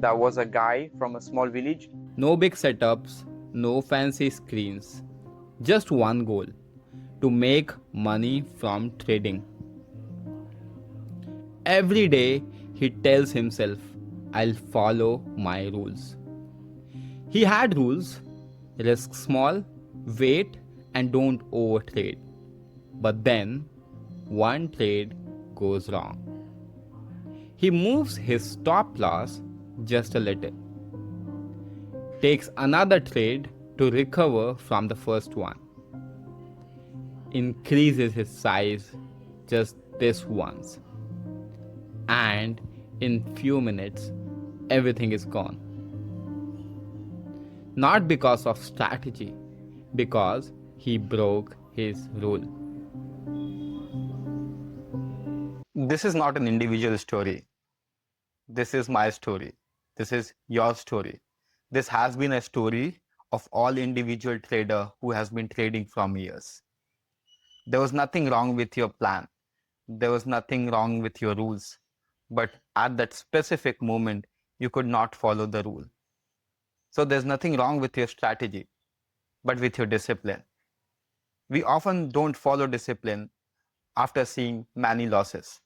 There was a guy from a small village. No big setups, no fancy screens. Just one goal: to make money from trading. Every day he tells himself, I'll follow my rules. He had rules: risk small, wait, and don't overtrade. But then one trade goes wrong. He moves his stop loss just a little, takes another trade to recover from the first one, increases his size just this once, and in few minutes everything is gone. Not because of strategy, because he broke his rule. This is not an individual story. This is my story. This is your story. This has been a story of all individual trader who has been trading from years. There was nothing wrong with your plan. There was nothing wrong with your rules. But at that specific moment, you could not follow the rule. So there's nothing wrong with your strategy, but with your discipline. We often don't follow discipline after seeing many losses.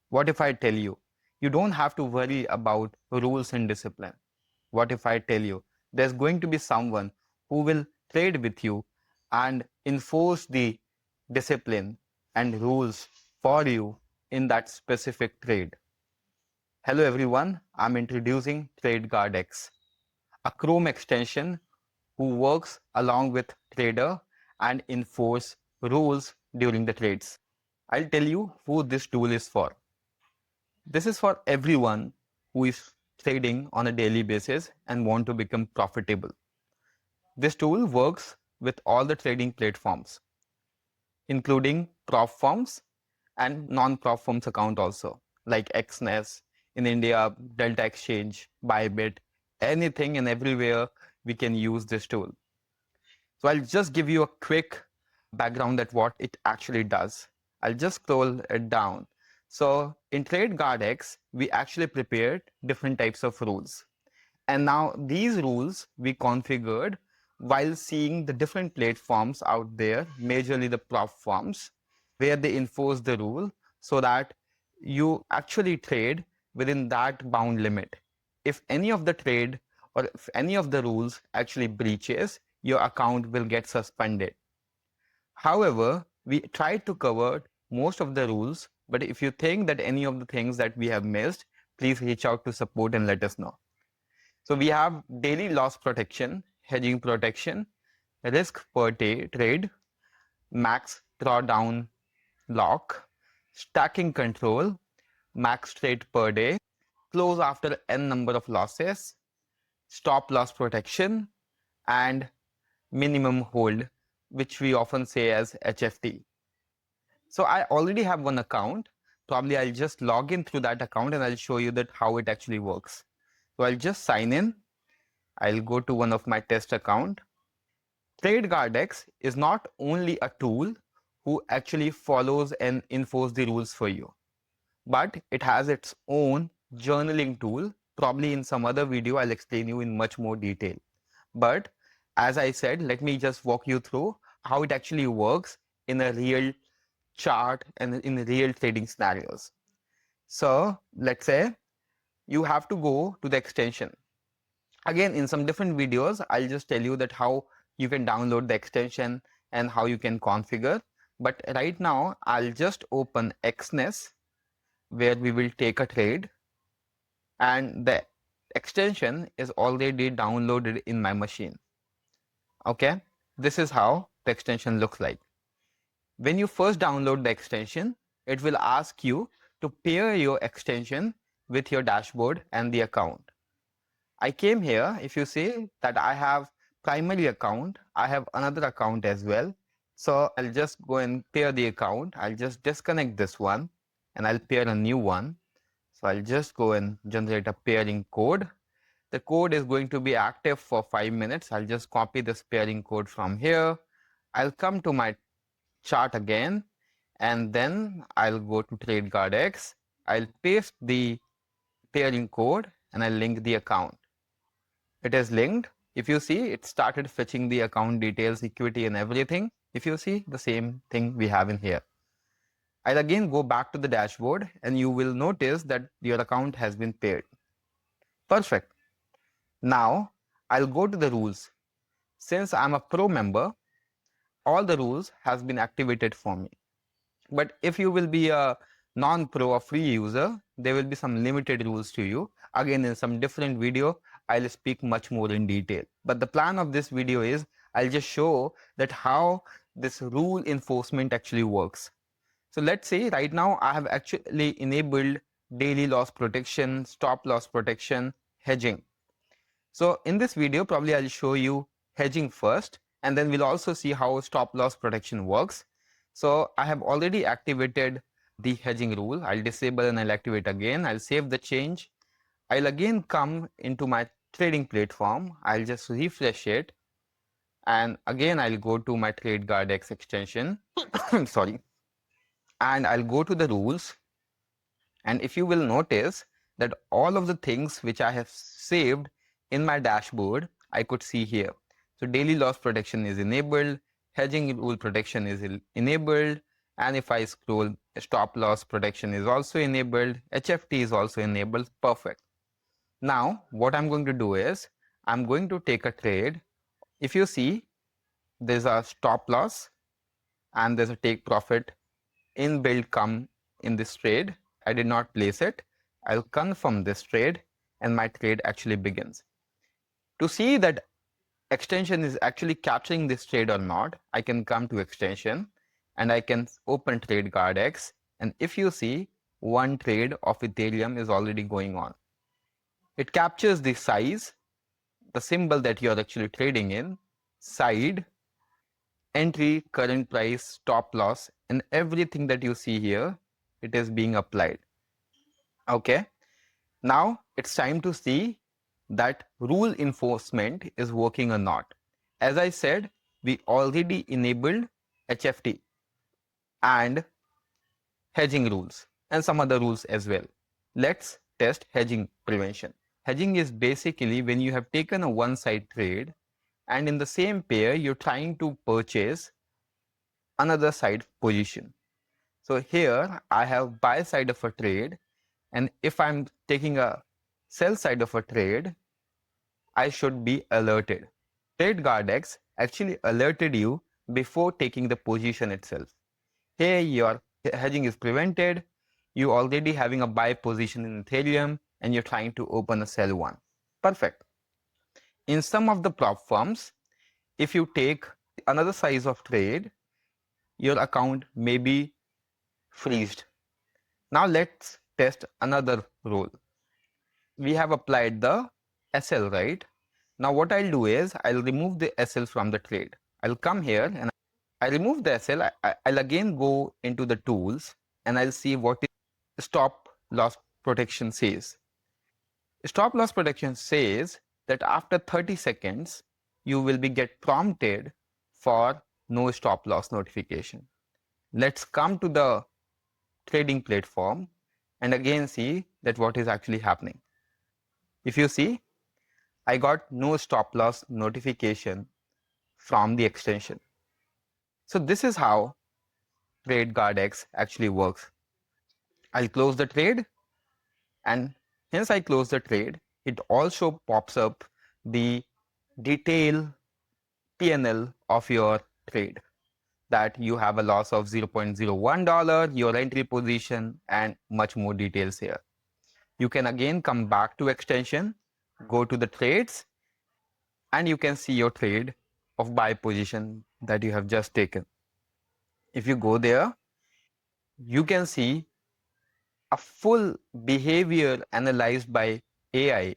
What if I tell you, you don't have to worry about rules and discipline? What if I tell you, there's going to be someone who will trade with you and enforce the discipline and rules for you in that specific trade? Hello everyone, I'm introducing TradeGuardX, a Chrome extension who works along with trader and enforce rules during the trades. I'll tell you who this tool is for. This is for everyone who is trading on a daily basis and want to become profitable. This tool works with all the trading platforms, including prop firms and non-prop firms account also, like XNES in India, Delta Exchange, Bybit, anything and everywhere we can use this tool. So I'll just give you a quick background at what it actually does. I'll just scroll it down. So in TradeGuardX, we actually prepared different types of rules. And now these rules we configured while seeing the different platforms out there, majorly the prop firms, where they enforce the rule so that you actually trade within that bound limit. If any of the trade or if any of the rules actually breaches, your account will get suspended. However, we tried to cover most of the rules, but if you think that any of the things that we have missed, please reach out to support and let us know. So we have daily loss protection, hedging protection, risk per trade, max drawdown lock, stacking control, max trade per day, close after n number of losses, stop loss protection, and minimum hold, which we often say as HFT. So I already have one account. Probably I'll just log in through that account and I'll show you that how it actually works. So I'll just sign in. I'll go to one of my test account. TradeGuardX is not only a tool who actually follows and enforces the rules for you, but it has its own journaling tool. Probably in some other video, I'll explain you in much more detail. But as I said, let me just walk you through how it actually works in a real chart and in real trading scenarios. So let's say you have to go to the extension. Again, in some different videos, I'll just tell you that how you can download the extension and how you can configure. But right now, I'll just open XNES where we will take a trade, and the extension is already downloaded in my machine. Okay, this is how the extension looks like. When you first download the extension, it will ask you to pair your extension with your dashboard and the account. I came here, if you see that I have primary account, I have another account as well. So I'll just go and pair the account. I'll just disconnect this one and I'll pair a new one. So I'll just go and generate a pairing code. The code is going to be active for 5 minutes. I'll just copy this pairing code from here. I'll come to my chart again, and then I'll go to TradeGuardX. I'll paste the pairing code and I link the account. It is linked. If you see, it started fetching the account details, equity and everything. If you see, the same thing we have in here. I'll again go back to the dashboard and you will notice that your account has been paid. Perfect. Now I'll go to the rules. Since I'm a pro member, all the rules has been activated for me. But if you will be a non-pro or free user, there will be some limited rules to you. Again, in some different video, I'll speak much more in detail. But the plan of this video is I'll just show that how this rule enforcement actually works. So let's say right now I have actually enabled daily loss protection, stop loss protection, hedging. So in this video, probably I'll show you hedging first, and then we'll also see how stop loss protection works. So I have already activated the hedging rule. I'll disable and I'll activate again. I'll save the change. I'll again come into my trading platform. I'll just refresh it. And again, I'll go to my TradeGuardX extension. Sorry. And I'll go to the rules. And if you will notice that all of the things which I have saved in my dashboard, I could see here. So daily loss protection is enabled, hedging rule protection is enabled, and if I scroll, stop loss protection is also enabled, HFT is also enabled. Perfect. Now, what I'm going to do is, I'm going to take a trade. If you see, there's a stop loss and there's a take profit inbuilt come in this trade. I did not place it. I'll confirm this trade and my trade actually begins. To see that extension is actually capturing this trade or not, I can come to extension and I can open TradeGuardX. And if you see, one trade of Ethereum is already going on. It captures the size, the symbol that you're actually trading in, side, entry, current price, stop loss, and everything that you see here, it is being applied. Okay. Now it's time to see that rule enforcement is working or not. As I said, we already enabled HFT and hedging rules and some other rules as well. Let's test hedging prevention. Hedging is basically when you have taken a one-side trade and in the same pair you're trying to purchase another side position. So here I have buy side of a trade, and if I'm taking a sell side of a trade, I should be alerted. TradeGuardX actually alerted you before taking the position itself. Here your hedging is prevented, you already having a buy position in Ethereum and you're trying to open a sell one. Perfect. In some of the prop firms, if you take another size of trade, your account may be freezed. Now let's test another rule. We have applied the SL, right? Now what I'll do is I'll remove the SL from the trade. I'll come here and I remove the SL. I'll again go into the tools and I'll see what is stop loss protection says. Stop loss protection says that after 30 seconds, you will be get prompted for no stop loss notification. Let's come to the trading platform and again see that what is actually happening. If you see, I got no stop loss notification from the extension. So this is how TradeGuardX actually works. I'll close the trade, and since I close the trade, it also pops up the detail P&L of your trade, that you have a loss of $0.01, your entry position, and much more details here. You can again come back to extension, go to the trades, and you can see your trade of buy position that you have just taken. If you go there, you can see a full behavior analyzed by AI,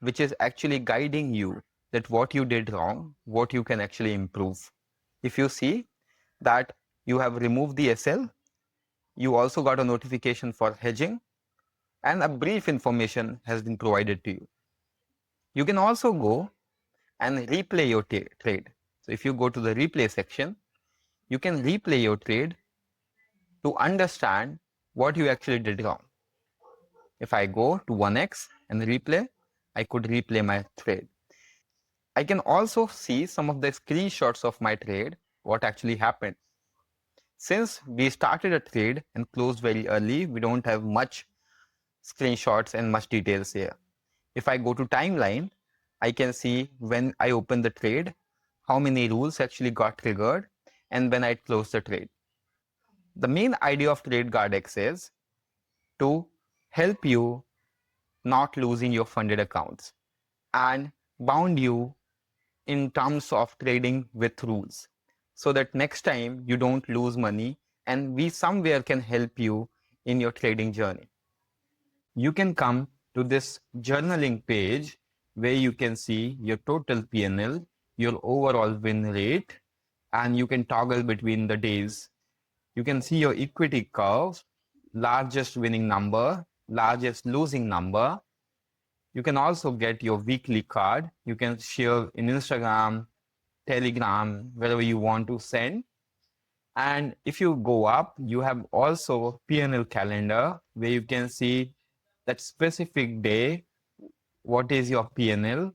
which is actually guiding you that what you did wrong, what you can actually improve. If you see that you have removed the SL, you also got a notification for hedging, and a brief information has been provided to you. You can also go and replay your trade. So if you go to the replay section, you can replay your trade to understand what you actually did wrong. If I go to 1x, and replay, I could replay my trade. I can also see some of the screenshots of my trade, what actually happened. Since we started a trade and closed very early, we don't have much screenshots and much details here. If I go to timeline, I can see when I opened the trade, how many rules actually got triggered, and when I closed the trade. The main idea of TradeGuardX is to help you not losing your funded accounts and bound you in terms of trading with rules so that next time you don't lose money and we somewhere can help you in your trading journey. You can come to this journaling page where you can see your total PNL, your overall win rate, and you can toggle between the days. You can see your equity curve, largest winning number, largest losing number. You can also get your weekly card. You can share in Instagram, Telegram, wherever you want to send. And if you go up, you have also P&L calendar where you can see that specific day, what is your P&L.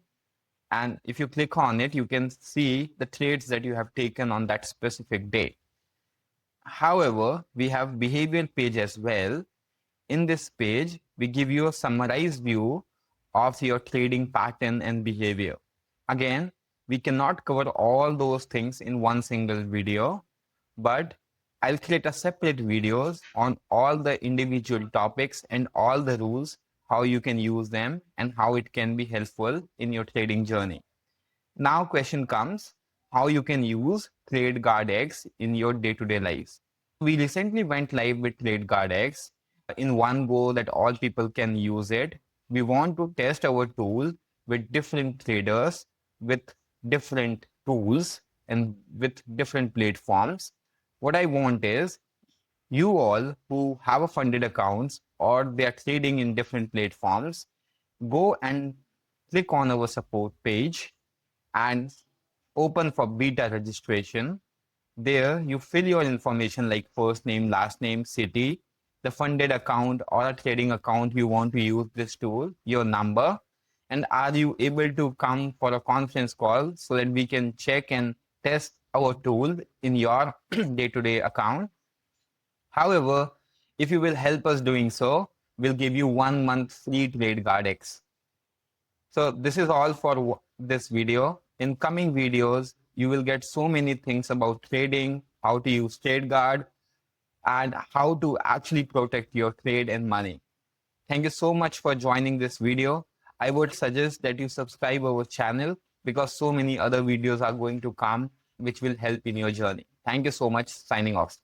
And if you click on it, you can see the trades that you have taken on that specific day. However, we have behavioral page as well. In this page, we give you a summarized view of your trading pattern and behavior. Again, we cannot cover all those things in one single video, but I'll create a separate videos on all the individual topics and all the rules, how you can use them and how it can be helpful in your trading journey. Now question comes, how you can use TradeGuardX in your day-to-day lives. We recently went live with TradeGuardX in one go that all people can use it. We want to test our tool with different traders, with different tools, and with different platforms. What I want is you all who have a funded accounts or they are trading in different platforms, go and click on our support page and open for beta registration. There, you fill your information like first name, last name, city, the funded account or a trading account you want to use this tool, your number, and are you able to come for a conference call so that we can check and test our tool in your day-to-day account. However, if you will help us doing so, we'll give you 1 month free TradeGuardX. So this is all for this video. In coming videos, you will get so many things about trading, how to use TradeGuard, and how to actually protect your trade and money. Thank you so much for joining this video. I would suggest that you subscribe our channel because so many other videos are going to come which will help in your journey. Thank you so much. Signing off.